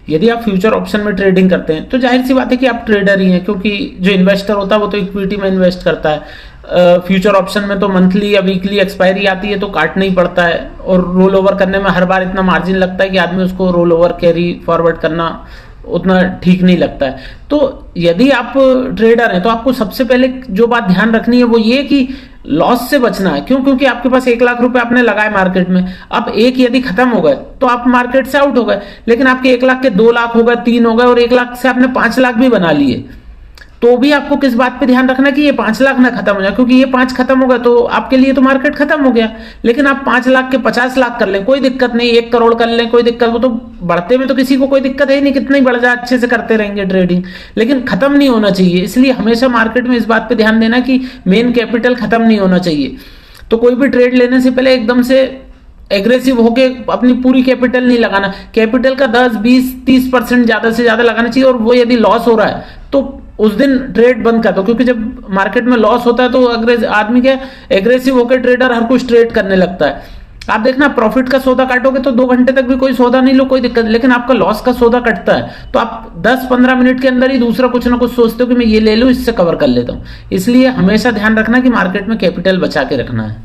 यदि आप future option में ट्रेडिंग करते हैं तो जाहिर सी बात है कि आप ट्रेडर ही हैं, क्योंकि जो इन्वेस्टर होता है वो तो इक्विटी में इन्वेस्ट करता है। फ्यूचर ऑप्शन में तो मंथली या वीकली एक्सपायरी आती है तो काटना ही पड़ता है, और रोल ओवर करने में हर बार इतना मार्जिन लगता है कि आदमी उसको रोल ओवर कैरी फॉरवर्ड करना उतना ठीक नहीं लगता है। तो यदि आप ट्रेडर हैं तो आपको सबसे पहले जो बात ध्यान रखनी है वो ये कि लॉस से बचना है। क्यों? क्योंकि आपके पास 1,00,000 रुपए आपने लगाए मार्केट में, अब एक यदि खत्म हो गए तो आप मार्केट से आउट हो गए, लेकिन आपके 1,00,000 के 2,00,000 हो गए, 3 हो गए, और 1,00,000 से आपने 5,00,000 भी बना लिए, तो भी आपको किस बात पे ध्यान रखना कि ये 5,00,000 ना खत्म हो जाए, क्योंकि ये 5 खत्म हो गए तो आपके लिए तो मार्केट खत्म हो गया। लेकिन आप 5,00,000 के 50,00,000 कर लें, कोई दिक्कत नहीं, 1 करोड़ कर लें, कोई दिक्कत, वो तो बढ़ते में तो किसी को कोई दिक्कत है नहीं, कितना ही बढ़ जाए अच्छे से करते रहेंगे ट्रेडिंग, लेकिन खत्म नहीं होना चाहिए। इसलिए हमेशा मार्केट में इस बात पे ध्यान देना कि मेन कैपिटल खत्म नहीं होना चाहिए। तो कोई भी ट्रेड लेने से पहले एकदम से एग्रेसिव होके अपनी पूरी कैपिटल नहीं लगाना, कैपिटल का 10, 20, 30% ज्यादा से ज्यादा लगाना चाहिए। और वो यदि लॉस हो रहा है तो उस दिन ट्रेड बंद कर दो, क्योंकि जब मार्केट में लॉस होता है तो आदमी क्या एग्रेसिव होकर ट्रेडर हर कुछ ट्रेड करने लगता है। आप देखना प्रॉफिट का सौदा काटोगे तो 2 घंटे तक भी कोई सौदा नहीं लो, कोई दिक्कत, लेकिन आपका लॉस का सौदा कटता है तो आप 10-15 मिनट के अंदर ही दूसरा कुछ ना कुछ सोचते हो कि मैं ये ले लूं, इससे कवर कर लेता हूं। इसलिए हमेशा ध्यान रखना कि मार्केट में कैपिटल बचा के रखना है।